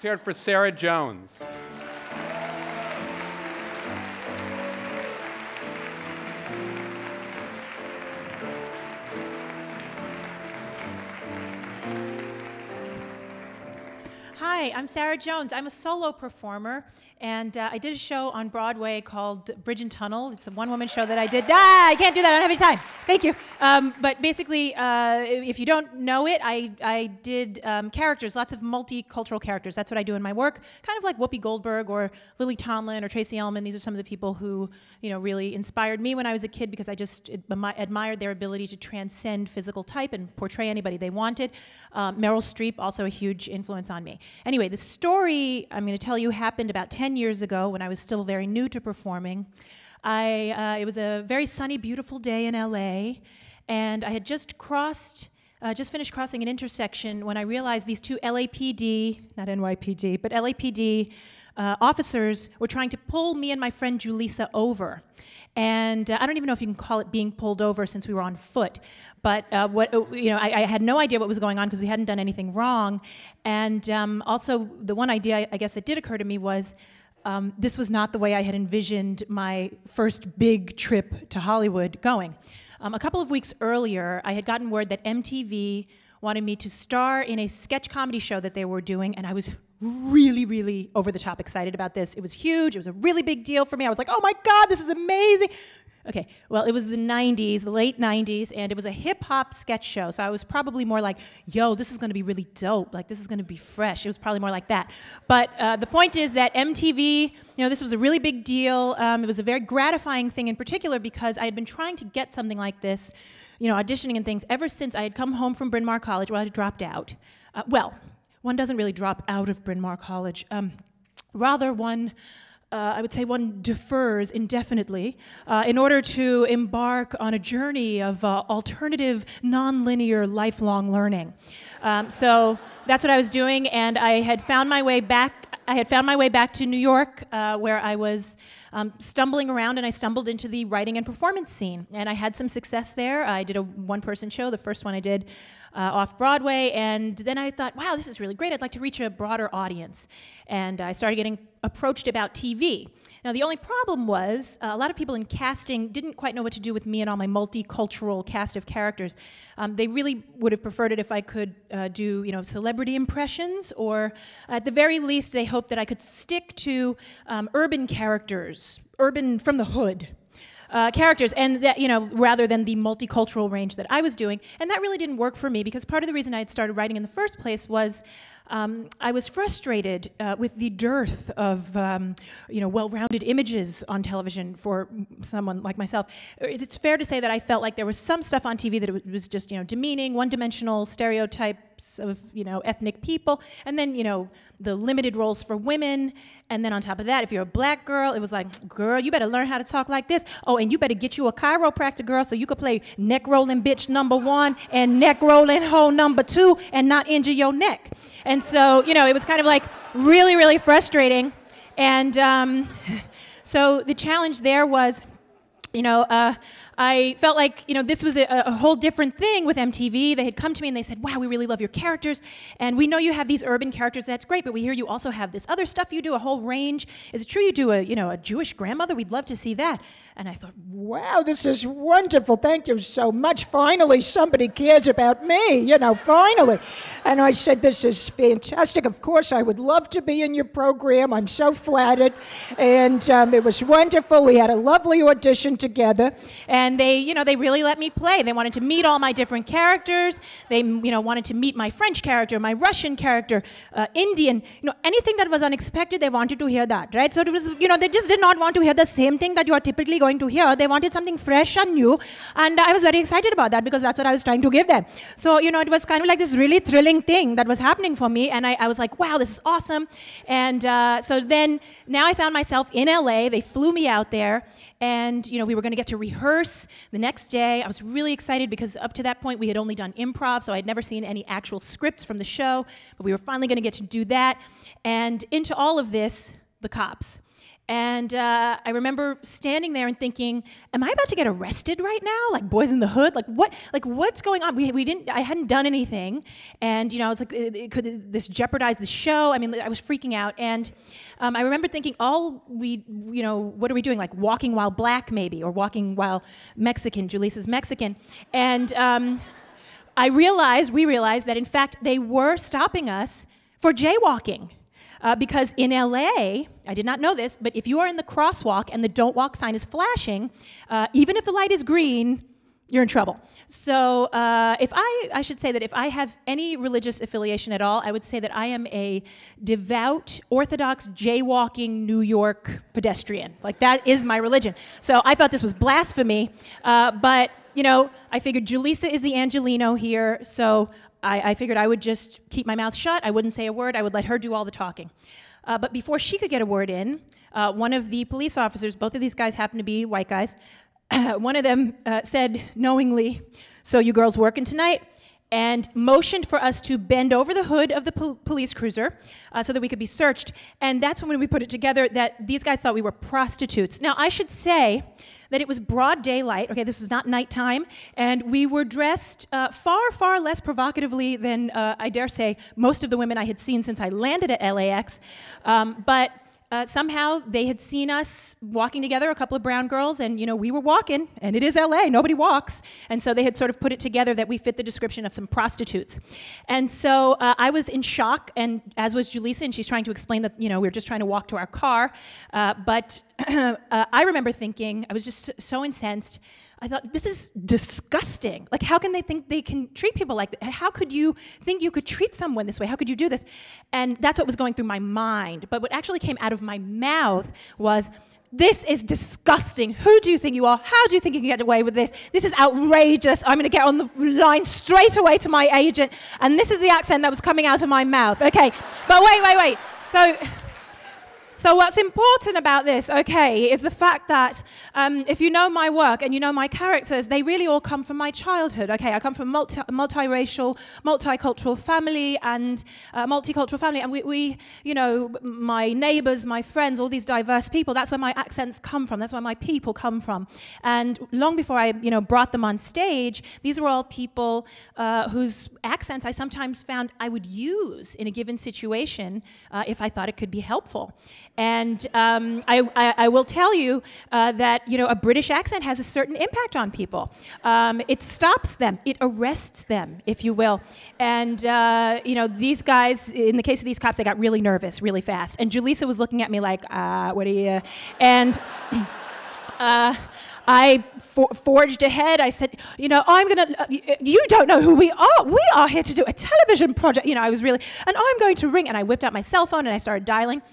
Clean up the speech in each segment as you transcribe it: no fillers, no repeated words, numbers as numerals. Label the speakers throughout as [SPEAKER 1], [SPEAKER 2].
[SPEAKER 1] Let's hear it for Sarah Jones.
[SPEAKER 2] Hi, I'm Sarah Jones. I'm a solo performer, and I did a show on Broadway called Bridge and Tunnel. It's a one-woman show that I did. I can't do that. I don't have any time. Thank you. But basically, if you don't know it, I did characters, lots of multicultural characters. That's what I do in my work, kind of like Whoopi Goldberg or Lily Tomlin or Tracy Ullman. These are some of the people who, really inspired me when I was a kid because I just admired their ability to transcend physical type and portray anybody they wanted. Meryl Streep, also a huge influence on me. Anyway, the story I'm going to tell you happened about 10 years ago when I was still very new to performing. It was a very sunny, beautiful day in LA, and I had just finished crossing an intersection when I realized these two LAPD, not NYPD, but LAPD officers were trying to pull me and my friend Julissa over. And I don't even know if you can call it being pulled over since we were on foot. But I had no idea what was going on because we hadn't done anything wrong. And also, the one idea I guess that did occur to me was this was not the way I had envisioned my first big trip to Hollywood going. A couple of weeks earlier, I had gotten word that MTV wanted me to star in a sketch comedy show that they were doing, and I was really, really over-the-top excited about this. It was huge. It was a really big deal for me. I was like, oh my God, this is amazing. Okay, well, it was the 90s, the late 90s, and it was a hip-hop sketch show, so I was probably more like, yo, this is going to be really dope. Like, this is going to be fresh. It was probably more like that. But the point is that MTV, this was a really big deal. It was a very gratifying thing in particular because I had been trying to get something like this, auditioning and things, ever since I had come home from Bryn Mawr College, where I had dropped out. One doesn't really drop out of Bryn Mawr College. Rather, I would say one defers indefinitely in order to embark on a journey of alternative, nonlinear, lifelong learning. So that's what I was doing, and I had found my way back. To New York, where I was stumbling around, and I stumbled into the writing and performance scene. And I had some success there. I did a one-person show, the first one I did Off-Broadway, and then I thought, wow, this is really great. I'd like to reach a broader audience. And I started getting approached about TV. Now, the only problem was a lot of people in casting didn't quite know what to do with me and all my multicultural cast of characters. They really would have preferred it if I could do, celebrity impressions, or at the very least, they hoped that I could stick to urban characters, urban from the hood. Characters, and that, rather than the multicultural range that I was doing. And that really didn't work for me because part of the reason I had started writing in the first place was I was frustrated with the dearth of, well-rounded images on television for someone like myself. It's fair to say that I felt like there was some stuff on TV that it was just, demeaning, one-dimensional stereotypes of, ethnic people, and then, the limited roles for women, and then on top of that, if you're a black girl, it was like, girl, you better learn how to talk like this. Oh, and you better get you a chiropractor, girl, so you could play neck-rolling bitch #1 and neck-rolling hoe #2 and not injure your neck. And so, it was kind of like really, really frustrating. And so the challenge there was, I felt like, this was a whole different thing with MTV. They had come to me and they said, wow, we really love your characters. And we know you have these urban characters. That's great. But we hear you also have this other stuff you do, a whole range. Is it true you do a Jewish grandmother? We'd love to see that. And I thought, wow, this is wonderful. Thank you so much. Finally, somebody cares about me, finally. And I said, this is fantastic. Of course, I would love to be in your program. I'm so flattered. And it was wonderful. We had a lovely audition together. And they really let me play. They wanted to meet all my different characters. They, wanted to meet my French character, my Russian character, Indian. Anything that was unexpected, they wanted to hear that, right? So it was, they just did not want to hear the same thing that you are typically going to hear. They wanted something fresh and new, and I was very excited about that because that's what I was trying to give them. So, it was kind of like this really thrilling thing that was happening for me, and I was like, wow, this is awesome. And so then, now I found myself in LA. They flew me out there, and, we were going to get to rehearse the next day. I was really excited because up to that point, we had only done improv, so I'd never seen any actual scripts from the show, but we were finally going to get to do that. And into all of this, the cops. And I remember standing there and thinking, am I about to get arrested right now? Like Boys in the Hood? Like what? Like what's going on? We didn't. I hadn't done anything, and I was like, could this jeopardize the show? I mean, I was freaking out, and I remember thinking, what are we doing? Like walking while black, maybe, or walking while Mexican. Julisa's Mexican, and we realized that in fact they were stopping us for jaywalking. Because in LA, I did not know this, but if you are in the crosswalk and the don't walk sign is flashing, even if the light is green, you're in trouble. So I should say that if I have any religious affiliation at all, I would say that I am a devout, Orthodox, jaywalking New York pedestrian. Like that is my religion. So I thought this was blasphemy, but I figured Julissa is the Angelino here, so I figured I would just keep my mouth shut. I wouldn't say a word. I would let her do all the talking. But before she could get a word in, one of the police officers, both of these guys happen to be white guys, one of them said knowingly, "So you girls working tonight?" and motioned for us to bend over the hood of the police cruiser so that we could be searched. And that's when we put it together that these guys thought we were prostitutes. Now, I should say that it was broad daylight. Okay, this was not nighttime. And we were dressed far, far less provocatively than, I dare say, most of the women I had seen since I landed at LAX. But somehow they had seen us walking together, a couple of brown girls, and we were walking, and it is LA, nobody walks. And so they had sort of put it together that we fit the description of some prostitutes. And so I was in shock, and as was Julissa, and she's trying to explain that, we were just trying to walk to our car. But I remember thinking, I was just so incensed. I thought, this is disgusting. Like, how can they think they can treat people like that? How could you think you could treat someone this way? How could you do this? And that's what was going through my mind. But what actually came out of my mouth was, this is disgusting. Who do you think you are? How do you think you can get away with this? This is outrageous. I'm going to get on the line straight away to my agent. And this is the accent that was coming out of my mouth. Okay, but wait. So what's important about this, okay, is the fact that if you know my work and you know my characters, they really all come from my childhood, okay? I come from a multiracial, multicultural family and we my neighbors, my friends, all these diverse people, that's where my accents come from, that's where my people come from. And long before I, brought them on stage, these were all people whose accents I sometimes found I would use in a given situation if I thought it could be helpful. And I will tell you that a British accent has a certain impact on people. It stops them, it arrests them, if you will. And these guys, in the case of these cops, they got really nervous really fast. And Julissa was looking at me like, what are you? And I forged ahead. I said, you don't know who we are. We are here to do a television project. And I'm going to ring. And I whipped out my cell phone and I started dialing.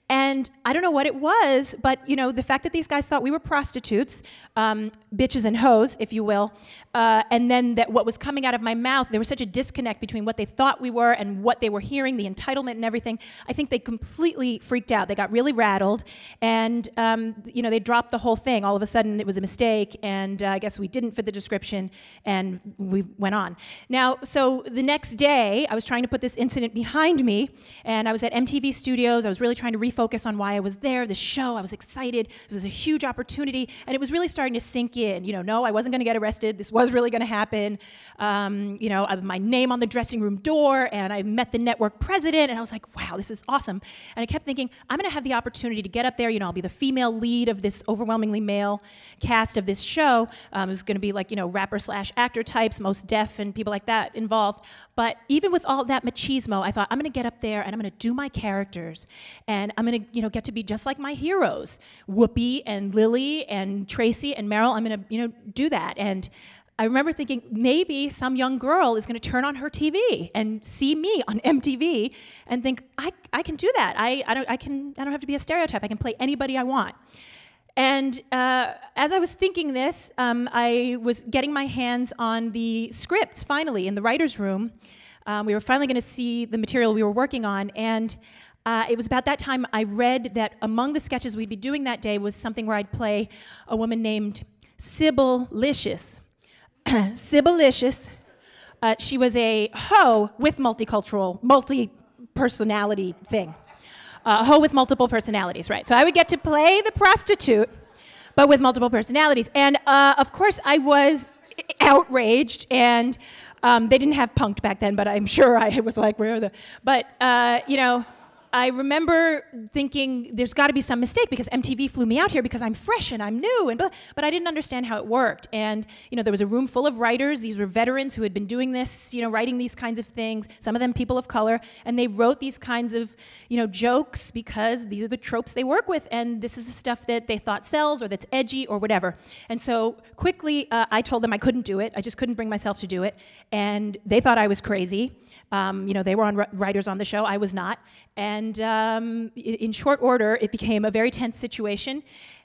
[SPEAKER 2] And I don't know what it was, but, the fact that these guys thought we were prostitutes, bitches and hoes, if you will, and then that what was coming out of my mouth, there was such a disconnect between what they thought we were and what they were hearing, the entitlement and everything. I think they completely freaked out. They got really rattled, and, they dropped the whole thing. All of a sudden, it was a mistake, and I guess we didn't fit the description, and we went on. Now, so the next day, I was trying to put this incident behind me, and I was at MTV Studios. I was really trying to refocus on why I was there, the show. I was excited. It was a huge opportunity, and it was really starting to sink in. No, I wasn't going to get arrested. This was really going to happen. My name on the dressing room door, and I met the network president, and I was like, wow, this is awesome. And I kept thinking, I'm going to have the opportunity to get up there. I'll be the female lead of this overwhelmingly male cast of this show. It was going to be like, rapper/actor types, most deaf and people like that involved. But even with all that machismo, I thought, I'm going to get up there, and I'm going to do my characters, and I'm going to, get to be just like my heroes, Whoopi and Lily and Tracy and Meryl. I'm going to, do that. And I remember thinking, maybe some young girl is going to turn on her TV and see me on MTV and think, I can do that. I don't have to be a stereotype. I can play anybody I want. And as I was thinking this, I was getting my hands on the scripts, finally, in the writer's room. We were finally going to see the material we were working on, and it was about that time I read that among the sketches we'd be doing that day was something where I'd play a woman named Sybil-licious. Sybil-licious, she was a hoe with multi-personality thing. hoe with multiple personalities, right? So I would get to play the prostitute, but with multiple personalities. And of course, I was outraged, and they didn't have Punk'd back then, but I'm sure I was like, where are the... But, you know, I remember thinking there's got to be some mistake because MTV flew me out here because I'm fresh and I'm new, and but I didn't understand how it worked. And you know, there was a room full of writers. These were veterans who had been doing this, you know, writing these kinds of things. Some of them people of color, and they wrote these kinds of, you know, jokes because these are the tropes they work with, and this is the stuff that they thought sells or that's edgy or whatever. And so quickly, I told them I couldn't do it. I just couldn't bring myself to do it, and they thought I was crazy. You know, they were writers on the show. I was not. And in short order, it became a very tense situation.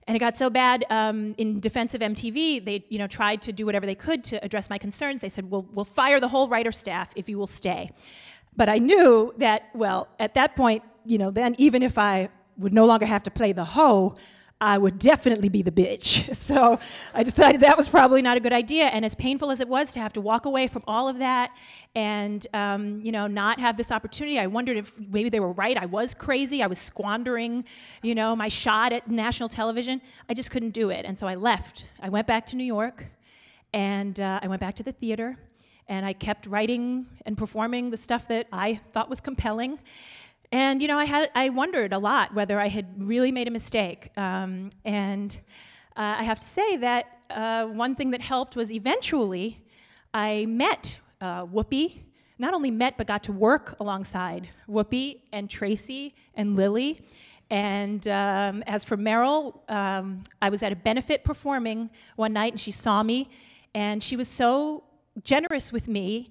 [SPEAKER 2] And it got so bad, in defense of MTV, they, you know, tried to do whatever they could to address my concerns. They said, we'll fire the whole writer staff if you will stay. But I knew that, well, at that point, you know, then even if I would no longer have to play the hoe, I would definitely be the bitch. So I decided that was probably not a good idea. And as painful as it was to have to walk away from all of that and, you know, not have this opportunity, I wondered if maybe they were right. I was crazy. I was squandering, you know, my shot at national television. I just couldn't do it. And so I left. I went back to New York, and I went back to the theater, and I kept writing and performing the stuff that I thought was compelling. And you know, I wondered a lot whether I had really made a mistake. I have to say that one thing that helped was eventually I met Whoopi. Not only met, but got to work alongside Whoopi and Tracy and Lily. And as for Meryl, I was at a benefit performing one night, and she saw me, and she was so generous with me.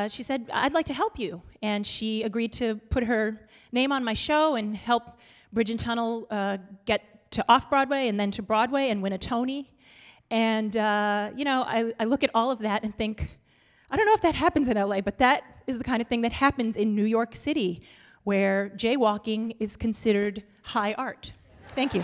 [SPEAKER 2] She said, I'd like to help you. And she agreed to put her name on my show and help Bridge and Tunnel get to Off-Broadway and then to Broadway and win a Tony. And, you know, I look at all of that and think, I don't know if that happens in LA, but that is the kind of thing that happens in New York City, where jaywalking is considered high art. Thank you.